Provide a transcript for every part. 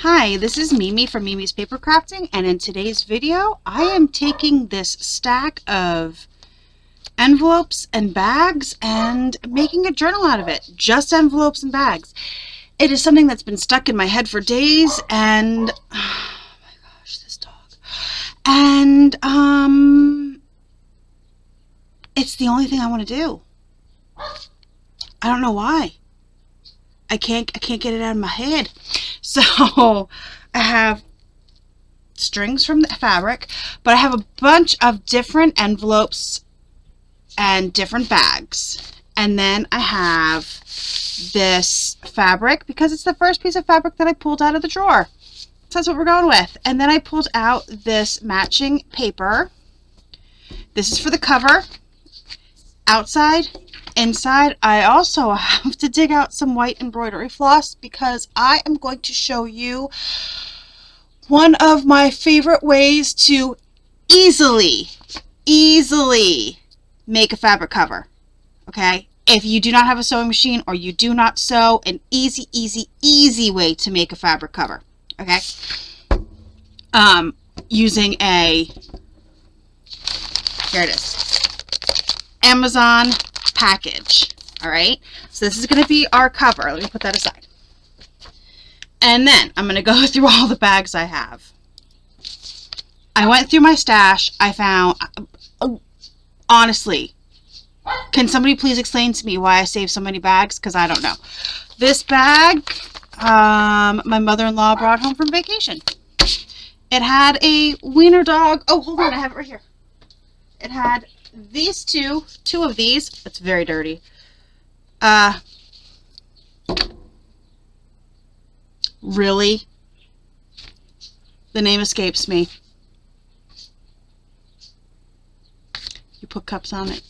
Hi, this is Mimi from Mimi's Paper Crafting, and in today's video, I am taking this stack of envelopes and bags and making a journal out of it. Just envelopes and bags. It is something that's been stuck in my head for days, and oh my gosh, this dog. And it's the only thing I want to do. I don't know why. I can't get it out of my head. So I have strings from the fabric, but I have a bunch of different envelopes and different bags. And then I have this fabric because it's the first piece of fabric that I pulled out of the drawer. So that's what we're going with. And then I pulled out this matching paper. This is for the cover. Outside, inside, I also have to dig out some white embroidery floss because I am going to show you one of my favorite ways to easily make a fabric cover. Okay? If you do not have a sewing machine or you do not sew, an easy way to make a fabric cover. Okay? Using a, here it is, Amazon package. All right, so this is going to be our cover. Let me put that aside, and then I'm going to go through all the bags I have. I went through my stash. I found, honestly, can somebody please explain to me why I saved so many bags? Because I don't know. This bag my mother-in-law brought home from vacation. It had a wiener dog. Oh, hold on, I have it right here. It had these two of these. It's very dirty. Really? The name escapes me. You put cups on it.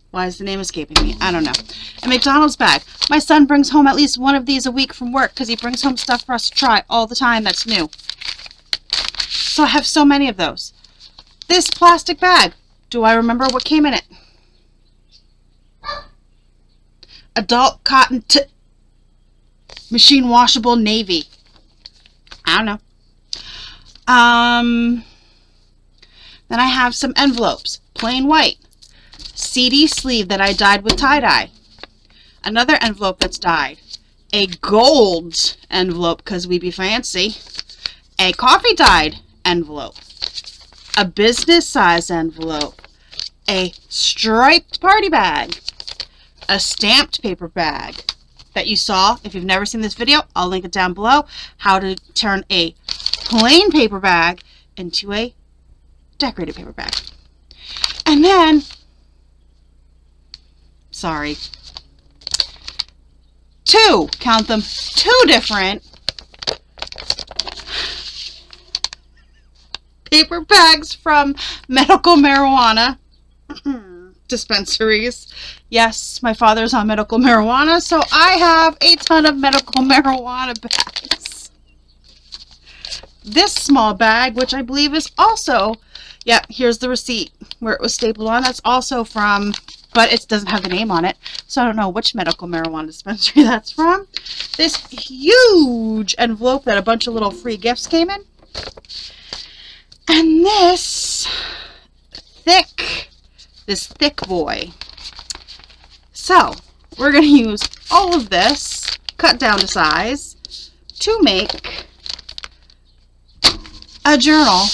Why is the name escaping me? I don't know. A McDonald's bag. My son brings home at least one of these a week from work because he brings home stuff for us to try all the time that's new. So I have so many of those. This plastic bag. Do I remember what came in it? Adult cotton machine washable navy. I don't know. Then I have some envelopes. Plain white. CD sleeve that I dyed with tie-dye. Another envelope that's dyed. A gold envelope because we be fancy. A coffee dyed envelope. A business size envelope, a striped party bag, a stamped paper bag that you saw. If you've never seen this video, I'll link it down below, how to turn a plain paper bag into a decorated paper bag. And then, sorry, count them, two different paper bags from medical marijuana dispensaries. Yes, my father's on medical marijuana, so I have a ton of medical marijuana bags. This small bag, which I believe is also, yeah, here's the receipt where it was stapled on. That's also from, but it doesn't have the name on it, so I don't know which medical marijuana dispensary that's from. This huge envelope that a bunch of little free gifts came in. And this thick boy. So, we're going to use all of this, cut down to size, to make a journal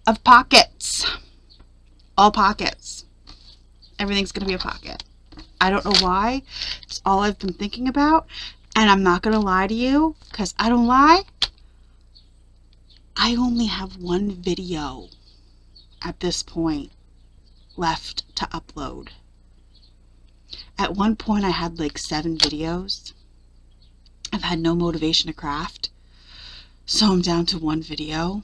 of pockets. All pockets. Everything's going to be a pocket. I don't know why. It's all I've been thinking about. And I'm not going to lie to you, because I don't lie. I only have one video at this point left to upload. At one point I had like 7 videos. I've had no motivation to craft. So I'm down to one video,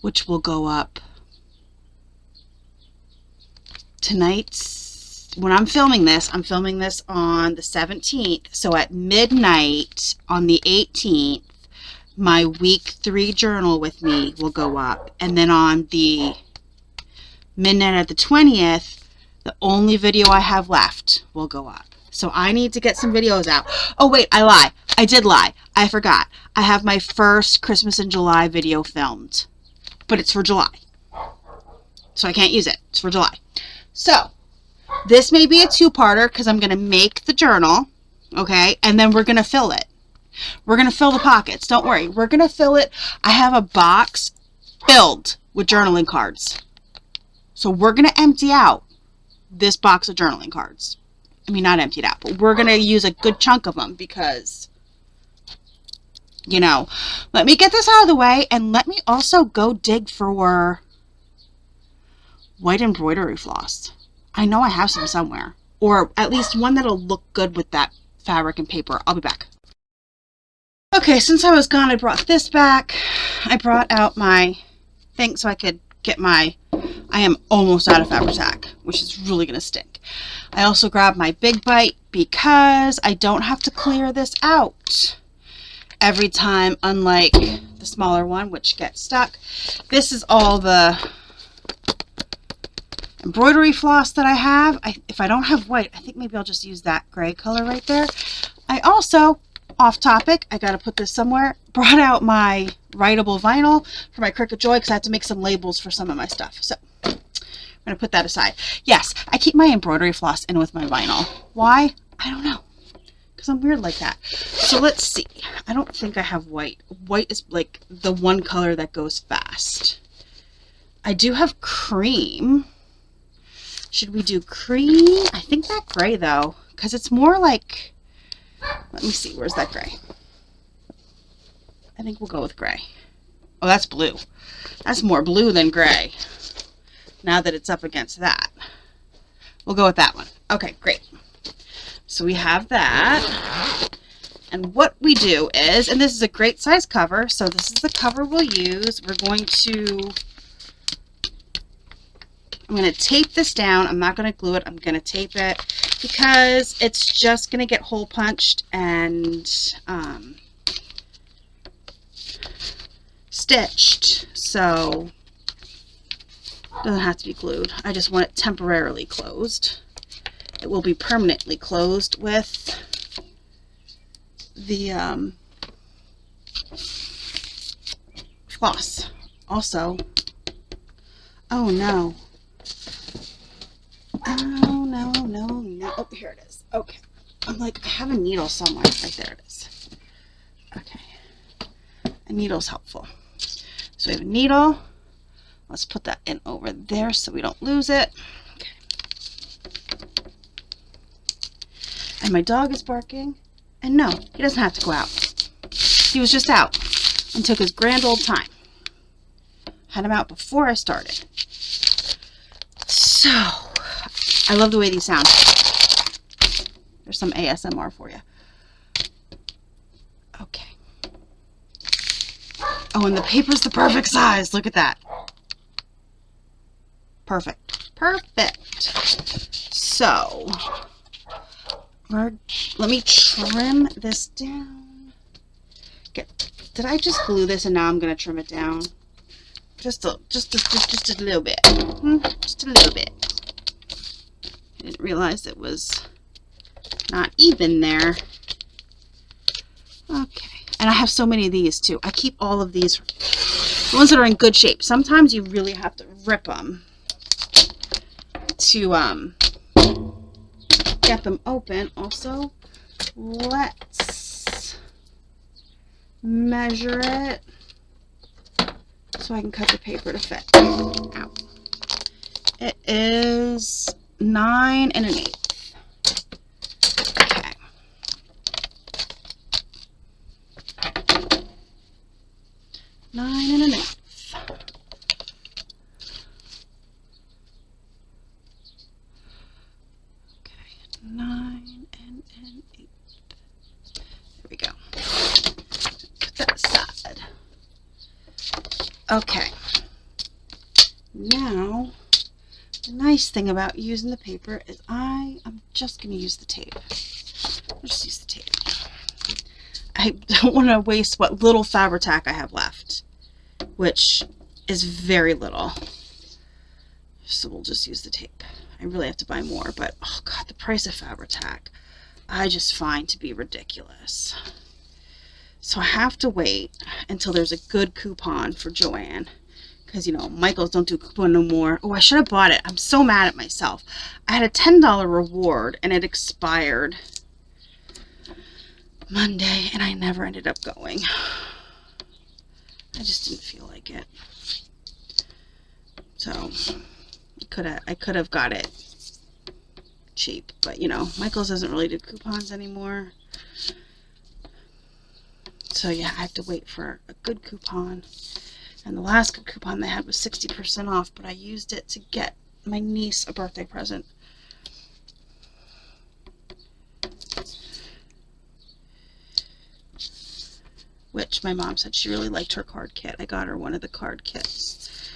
which will go up tonight. When I'm filming this on the 17th. So at midnight on the 18th, my week 3 journal with me will go up, and then on the midnight at the 20th, the only video I have left will go up. So I need to get some videos out. Oh, wait, I lie. I did lie. I forgot. I have my first Christmas in July video filmed. But it's for July. So I can't use it. It's for July. So this may be a two-parter because I'm going to make the journal. Okay? And then we're going to fill it. We're going to fill the pockets. Don't worry. We're going to fill it. I have a box filled with journaling cards. So we're going to empty out this box of journaling cards. I mean, not emptied out, but we're going to use a good chunk of them because, you know, let me get this out of the way and let me also go dig for white embroidery floss. I know I have some somewhere, or at least one that'll look good with that fabric and paper. I'll be back. Okay, since I was gone, I brought this back. I brought out my thing so I could get my, I am almost out of Fabri-Tac, which is really going to stink. I also grabbed my Big Bite because I don't have to clear this out every time, unlike the smaller one, which gets stuck. This is all the embroidery floss that I have. If I don't have white, I think maybe I'll just use that gray color right there. I also, off topic, I got to put this somewhere, brought out my writable vinyl for my Cricut Joy because I had to make some labels for some of my stuff. So I'm going to put that aside. Yes, I keep my embroidery floss in with my vinyl. Why? I don't know. Because I'm weird like that. So let's see. I don't think I have white. White is like the one color that goes fast. I do have cream. Should we do cream? I think that gray though, because it's more like, let me see, where's that gray? I think we'll go with gray. Oh, that's blue. That's more blue than gray. Now that it's up against that. We'll go with that one. Okay, great. So we have that. And what we do is, and this is a great size cover, so this is the cover we'll use. We're going to, I'm going to tape this down. I'm not going to glue it. I'm going to tape it because it's just going to get hole punched and stitched. So it doesn't have to be glued. I just want it temporarily closed. It will be permanently closed with the floss. Also, oh no. Oh no, no, no. Oh, here it is. Okay. I'm like, I have a needle somewhere. Right there it is. Okay. A needle's helpful. So we have a needle. Let's put that in over there so we don't lose it. Okay. And my dog is barking. And no, he doesn't have to go out. He was just out and took his grand old time. Had him out before I started. So, I love the way these sound. There's some ASMR for you. Okay. Oh, and the paper's the perfect size. Look at that. Perfect. Perfect. So, let me trim this down. Okay. Did I just glue this and now I'm going to trim it down? Just a little bit. Just a little bit. I didn't realize it was not even there. Okay. And I have so many of these too. I keep all of these, the ones that are in good shape. Sometimes you really have to rip them to get them open. Also, let's measure it so I can cut the paper to fit. Ow. It is 9 1/8. Okay. Nine and an eighth. Okay, 9 1/8. There we go. Put that aside. Okay. Now, the nice thing about using the paper is I'm just going to use the tape. I'll just use the tape. I don't want to waste what little Fabri-Tac I have left, which is very little. So we'll just use the tape. I really have to buy more, but oh god, the price of Fabri-Tac. I just find to be ridiculous. So I have to wait until there's a good coupon for Joann. Because, you know, Michael's don't do coupon no more. Oh, I should have bought it. I'm so mad at myself. I had a $10 reward and it expired Monday and I never ended up going. I just didn't feel like it. So I could have got it cheap, but you know, Michael's doesn't really do coupons anymore. So yeah, I have to wait for a good coupon. And the last good coupon they had was 60% off, but I used it to get my niece a birthday present. Which my mom said she really liked her card kit. I got her one of the card kits.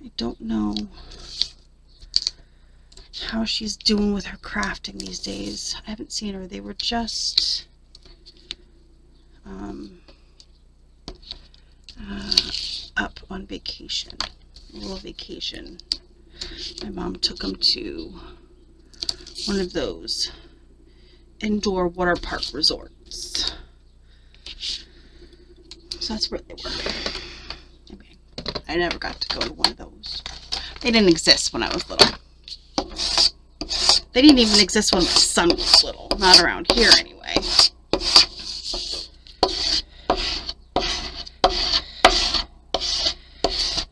I don't know how she's doing with her crafting these days. I haven't seen her. They were just up on vacation, a little vacation. My mom took them to one of those indoor water park resorts. So that's where they were. Okay. I never got to go to one of those. They didn't exist when I was little. They didn't even exist when my son was little. Not around here anyway.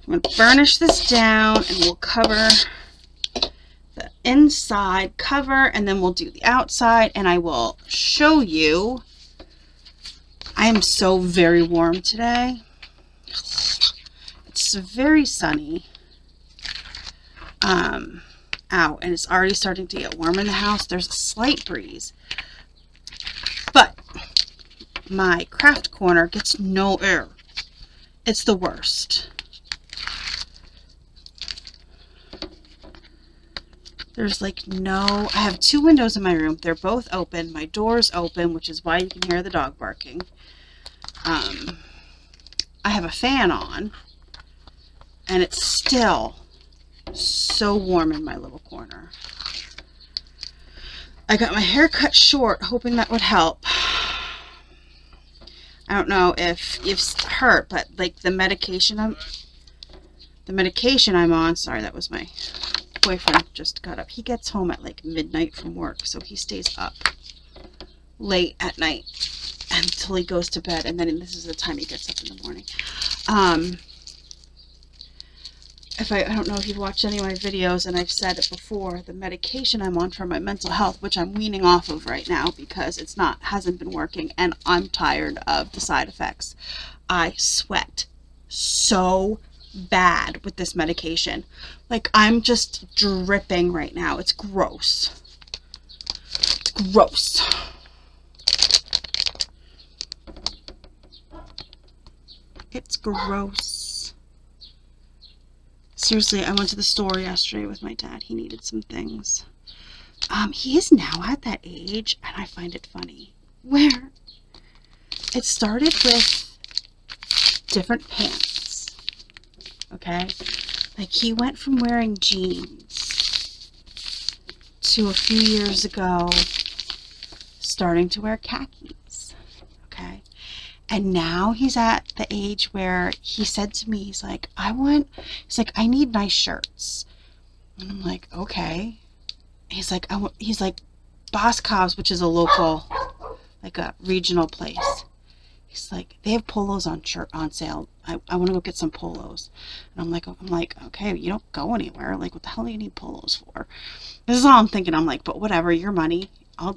I'm going to burnish this down and we'll cover the inside cover and then we'll do the outside and I will show you. I am so very warm today. It's very sunny. Out, and it's already starting to get warm in the house. There's a slight breeze, but my craft corner gets no air. It's the worst. There's like no, I have 2 windows in my room. They're both open. My door's open, which is why you can hear the dog barking. I have a fan on, and it's still so warm in my little corner. I got my hair cut short, hoping that would help. I don't know if you've heard, but like the medication I'm on, sorry, that was my boyfriend just got up. He gets home at like midnight from work, so he stays up late at night until he goes to bed, and then this is the time he gets up in the morning. I don't know if you've watched any of my videos, and I've said it before, the medication I'm on for my mental health, which I'm weaning off of right now because hasn't been working, and I'm tired of the side effects. I sweat so bad with this medication. Like, I'm just dripping right now. It's gross. It's gross. It's gross. Seriously, I went to the store yesterday with my dad. He needed some things. He is now at that age, and I find it funny, where it started with different pants, okay? Like, he went from wearing jeans to a few years ago starting to wear khakis, okay? And now he's at the age where he said to me, he's like, I need nice shirts. And I'm like, okay. He's like, Boscov's, which is a local, like a regional place. He's like, they have polos on sale. I want to go get some polos. And I'm like, okay, you don't go anywhere. Like, what the hell do you need polos for? This is all I'm thinking. I'm like, but whatever, your money. I'll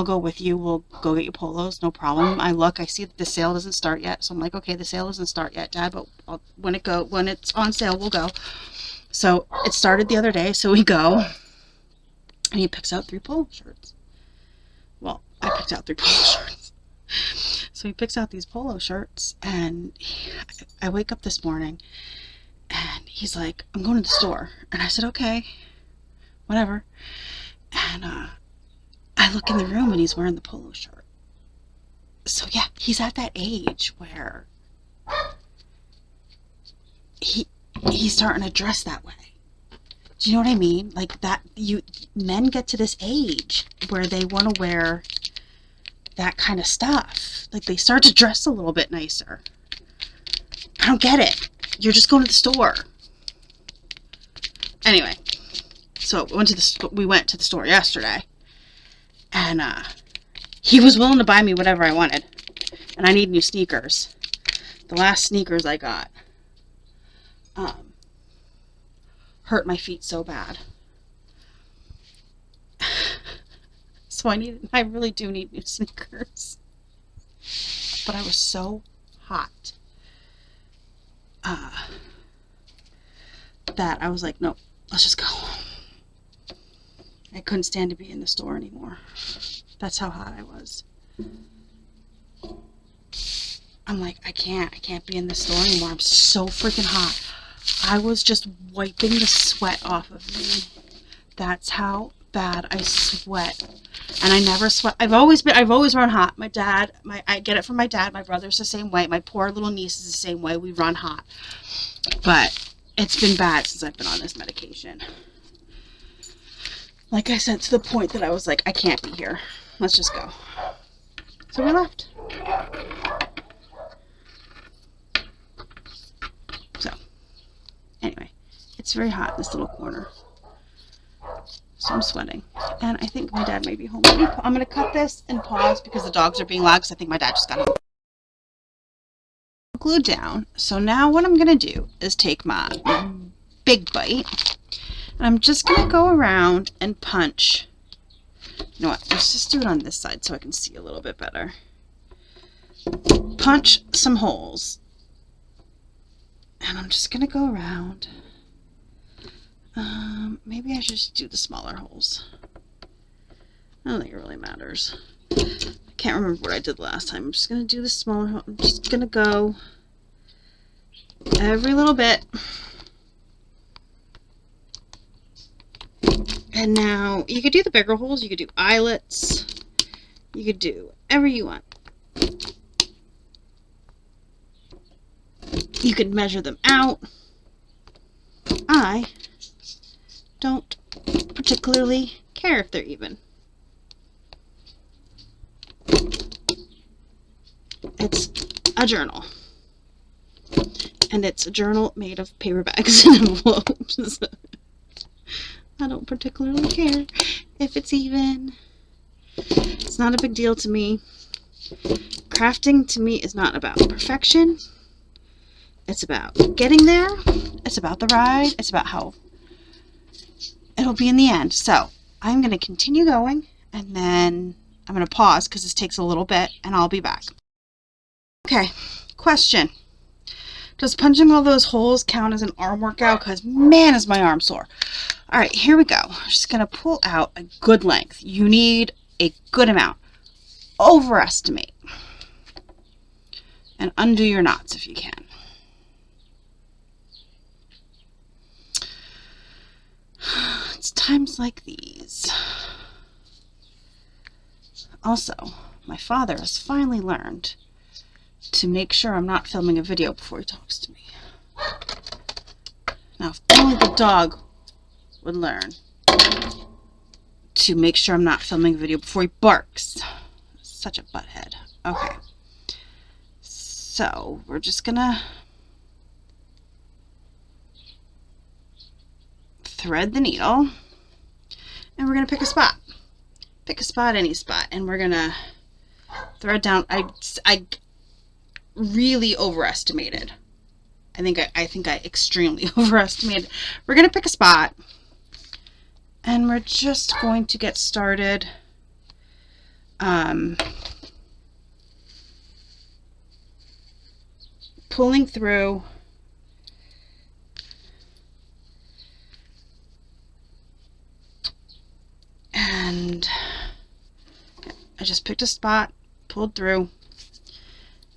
go with you. We'll go get you polos. No problem. I see that the sale doesn't start yet. So I'm like, okay, the sale doesn't start yet, Dad, but when it's on sale, we'll go. So it started the other day. So we go and he picks out 3 polo shirts. Well, I picked out 3 polo shirts. So he picks out these polo shirts and I wake up this morning and he's like, I'm going to the store. And I said, okay, whatever. And, I look in the room and he's wearing the polo shirt. So yeah, he's at that age where he's starting to dress that way. Do you know what I mean? Like that, men get to this age where they want to wear that kind of stuff. Like they start to dress a little bit nicer. I don't get it. You're just going to the store. Anyway, so we went to the store yesterday, and he was willing to buy me whatever I wanted, and I need new sneakers. The last sneakers I got hurt my feet so bad. So I really do need new sneakers. But I was so hot that I was like, no, let's just go. I couldn't stand to be in the store anymore. That's how hot I was. I'm like, I can't be in the store anymore. I'm so freaking hot. I was just wiping the sweat off of me. That's how bad I sweat. And I never sweat. I've always run hot. I get it from my dad. My brother's the same way. My poor little niece is the same way. We run hot. But it's been bad since I've been on this medication. Like I said, to the point that I was like, I can't be here. Let's just go. So we left. So, anyway, it's very hot in this little corner. So I'm sweating. And I think my dad may be home. I'm going to cut this and pause because the dogs are being loud because I think my dad just got home. Glued down. So now what I'm going to do is take my big bite. And I'm just going to go around and punch. You know what? Let's just do it on this side so I can see a little bit better. Punch some holes. And I'm just going to go around. Maybe I should just do the smaller holes. I don't think it really matters. I can't remember what I did last time. I'm just going to do the smaller hole. I'm just going to go every little bit. And now, you could do the bigger holes. You could do eyelets. You could do whatever you want. You could measure them out. I don't particularly care if they're even. It's a journal. And it's a journal made of paper bags and envelopes. I don't particularly care if it's even. It's not a big deal to me. Crafting to me is not about perfection. It's about getting there. It's about the ride. It's about how it'll be in the end. So I'm going to continue going, and then I'm going to pause because this takes a little bit, and I'll be back. Okay, question. Does punching all those holes count as an arm workout? Because man, is my arm sore. All right, here we go. I'm just going to pull out a good length. You need a good amount. Overestimate. And undo your knots if you can. It's times like these. Also, my father has finally learned to make sure I'm not filming a video before he talks to me. Now, if only the dog would learn to make sure I'm not filming a video before he barks. Such a butthead. Okay. So, we're just gonna thread the needle, and we're gonna pick a spot. Pick a spot, any spot, and we're gonna thread down. I really overestimated. I think I extremely overestimated. We're gonna pick a spot, and we're just going to get started. Pulling through. And I just picked a spot, pulled through.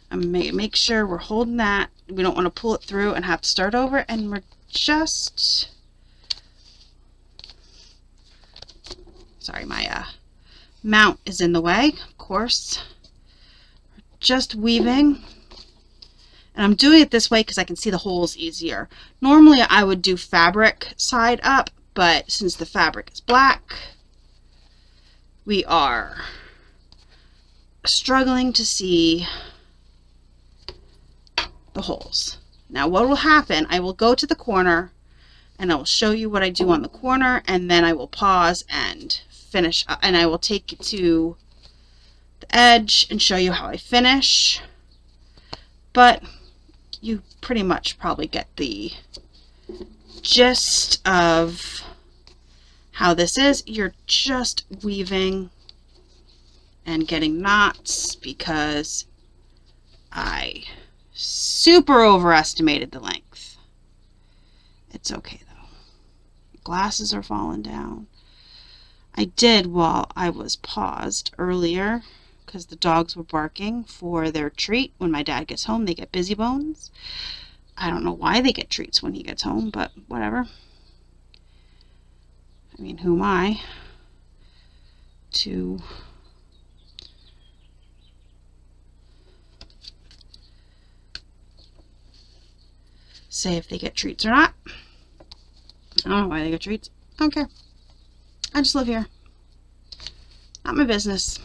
And make sure we're holding that. We don't want to pull it through and have to start over. And we're just... Sorry, my mount is in the way, of course. We're just weaving. And I'm doing it this way because I can see the holes easier. Normally I would do fabric side up, but since the fabric is black, we are struggling to see the holes. Now what will happen, I will go to the corner and I will show you what I do on the corner, and then I will pause and finish, and I will take it to the edge and show you how I finish. But you pretty much probably get the gist of how this is. You're just weaving and getting knots because I super overestimated the length. It's okay though. Glasses are falling down. I did while I was paused earlier because the dogs were barking for their treat. When my dad gets home, they get busy bones. I don't know why they get treats when he gets home, but whatever. I mean, who am I to say if they get treats or not? I don't know why they get treats. I don't care. I just live here. Not my business.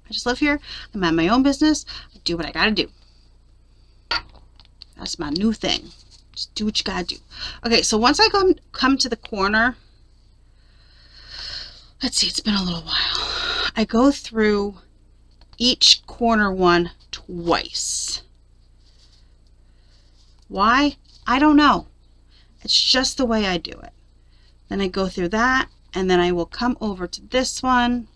I just live here. I'm at my own business. I do what I gotta do. That's my new thing. Just do what you gotta do. Okay, so once I come to the corner, let's see, it's been a little while. I go through each corner one twice. Why? I don't know. It's just the way I do it. Then I go through that, and then I will come over to this one.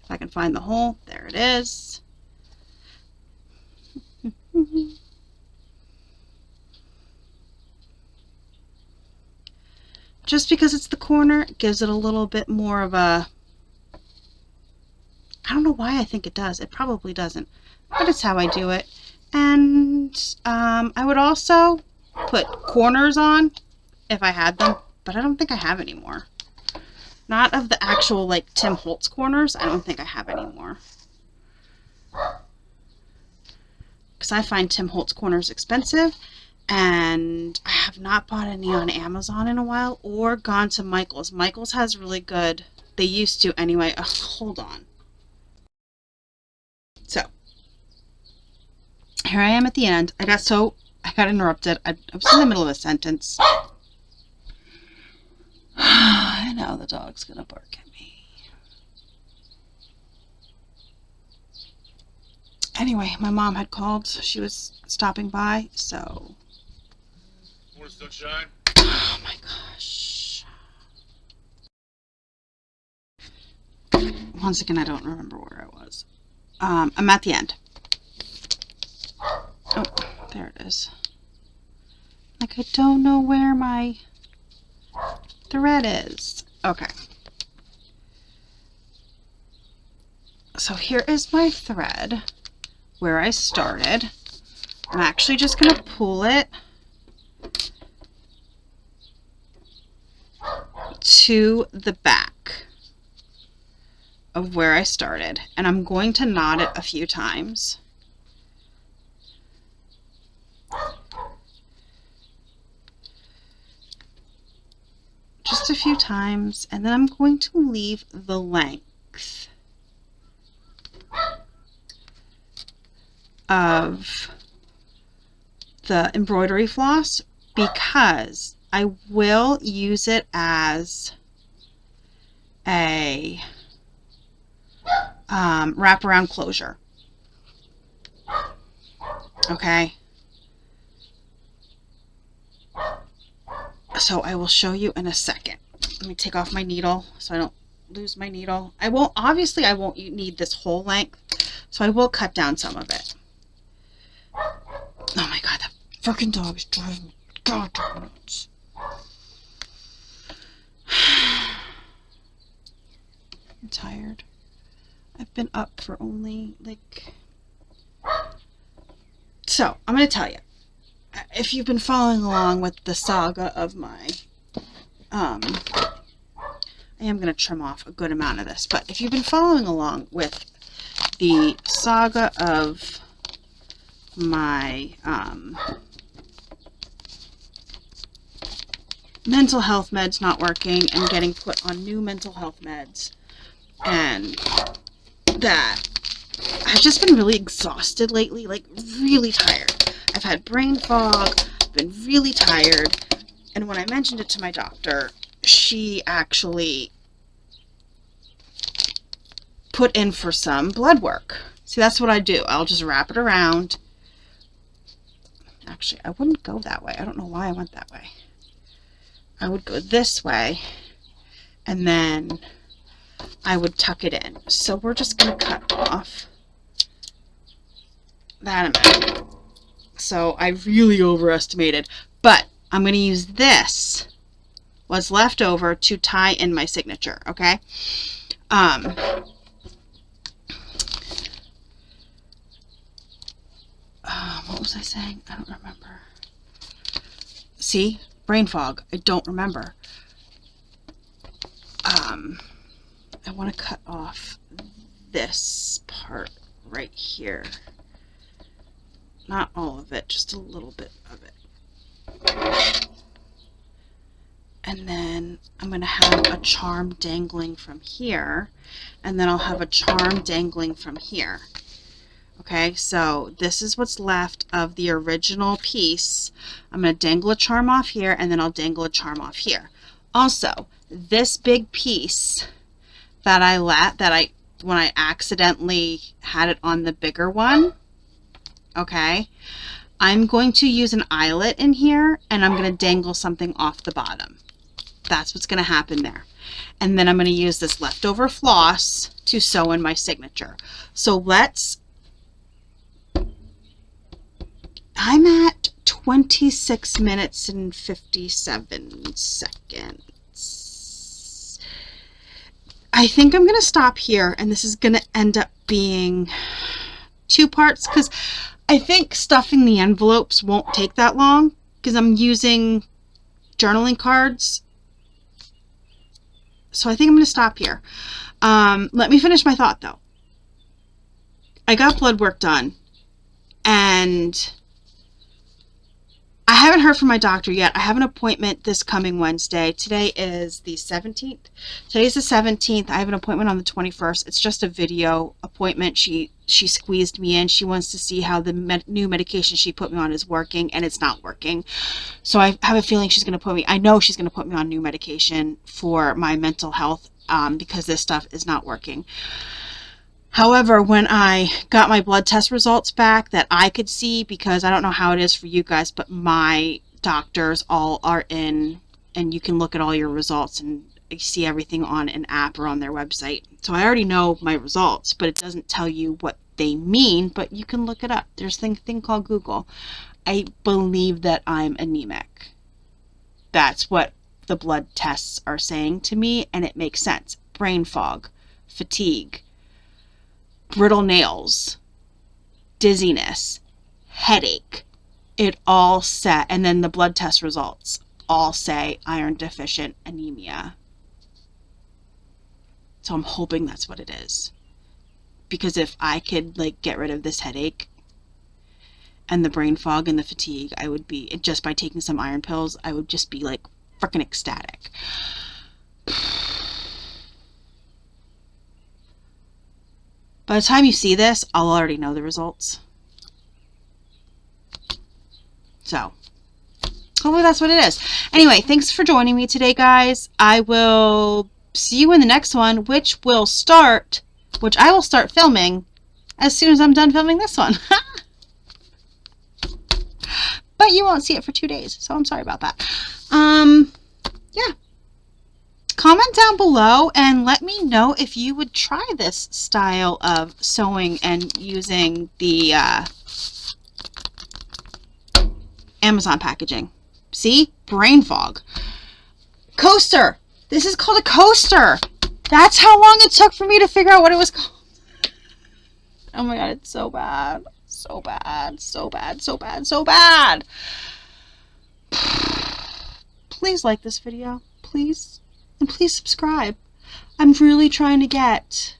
If I can find the hole, there it is. Just because it's the corner, it gives it a little bit more of a, I don't know why I think it does. It probably doesn't, but it's how I do it. And I would also put corners on if I had them, but I don't think I have anymore. Not of the actual like Tim Holtz corners. I don't think I have anymore. Because I find Tim Holtz corners expensive, and I have not bought any on Amazon in a while or gone to Michael's. Michael's has really good, they used to anyway. Oh, hold on. So here I am at the end. I got interrupted. I was in the middle of a sentence. I know the dog's gonna bark at me. Anyway, my mom had called. She was stopping by, so. Morning, sunshine. Oh my gosh. Once again, I don't remember where I was. I'm at the end. Oh, there it is. Like, I don't know where my thread is. Okay. So here is my thread where I started. I'm actually just going to pull it to the back of where I started, and I'm going to knot it a few times. Just a few times, and then I'm going to leave the length of the embroidery floss because I will use it as a wraparound closure. Okay. So I will show you in a second. Let me take off my needle so I don't lose my needle. I won't need this whole length, so I will cut down some of it. Oh my god, that freaking dog is driving me goddamn nuts. I'm tired. I've been up for only like... So, I'm going to tell you. If you've been following along with the saga of my... I am going to trim off a good amount of this, but if you've been following along with the saga of my mental health meds not working and getting put on new mental health meds. And that I've just been really exhausted lately, like really tired. I've had brain fog, been really tired. And when I mentioned it to my doctor, she actually put in for some blood work. See, that's what I do. I'll just wrap it around. Actually, I wouldn't go that way. I don't know why I went that way. I would go this way, and then I would tuck it in. So we're just going to cut off that amount. So I really overestimated. But I'm going to use this, what's left over, to tie in my signature, okay? What was I saying? I don't remember. See? Brain fog. I don't remember. I want to cut off this part right here. Not all of it, just a little bit of it. And then I'm going to have a charm dangling from here, and then I'll have a charm dangling from here. Okay, so this is what's left of the original piece. I'm going to dangle a charm off here, and then I'll dangle a charm off here. Also, this big piece that when I accidentally had it on the bigger one, okay, I'm going to use an eyelet in here, and I'm going to dangle something off the bottom. That's what's going to happen there. And then I'm going to use this leftover floss to sew in my signature. So I'm at 26 minutes and 57 seconds. I think I'm going to stop here, and this is going to end up being 2 parts, because I think stuffing the envelopes won't take that long, because I'm using journaling cards. So I think I'm going to stop here. Let me finish my thought, though. I got blood work done, and I haven't heard from my doctor yet. I have an appointment this coming Wednesday. Today is the 17th. Today's the 17th. I have an appointment on the 21st. It's just a video appointment. She squeezed me in. She wants to see how the new medication she put me on is working, and it's not working. So I have a feeling I know she's going to put me on new medication for my mental health because this stuff is not working. However, when I got my blood test results back that I could see, because I don't know how it is for you guys, but my doctors all are in, and you can look at all your results and you see everything on an app or on their website. So I already know my results, but it doesn't tell you what they mean, but you can look it up. There's a thing called Google. I believe that I'm anemic. That's what the blood tests are saying to me, and it makes sense. Brain fog, fatigue, brittle nails, dizziness, headache, it all said, and then the blood test results all say iron deficient anemia. So I'm hoping that's what it is, because if I could get rid of this headache and the brain fog and the fatigue, I would be, just by taking some iron pills, I would just be freaking ecstatic. By the time you see this, I'll already know the results. So, hopefully that's what it is. Anyway, thanks for joining me today, guys. I will see you in the next one, which I will start filming as soon as I'm done filming this one. But you won't see it for 2 days, so I'm sorry about that. Yeah. Comment down below and let me know if you would try this style of sewing and using the Amazon packaging. See? Brain fog. Coaster. This is called a coaster. That's how long it took for me to figure out what it was called. Oh my god, it's so bad. So bad. So bad. So bad. So bad. Please like this video. Please. And please subscribe. I'm really trying to get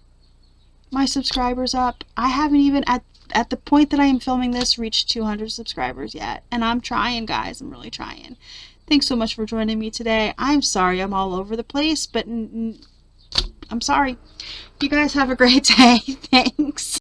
my subscribers up. I haven't even, at the point that I am filming this, reached 200 subscribers yet. And I'm trying, guys. I'm really trying. Thanks so much for joining me today. I'm sorry I'm all over the place, but I'm sorry. You guys have a great day. Thanks.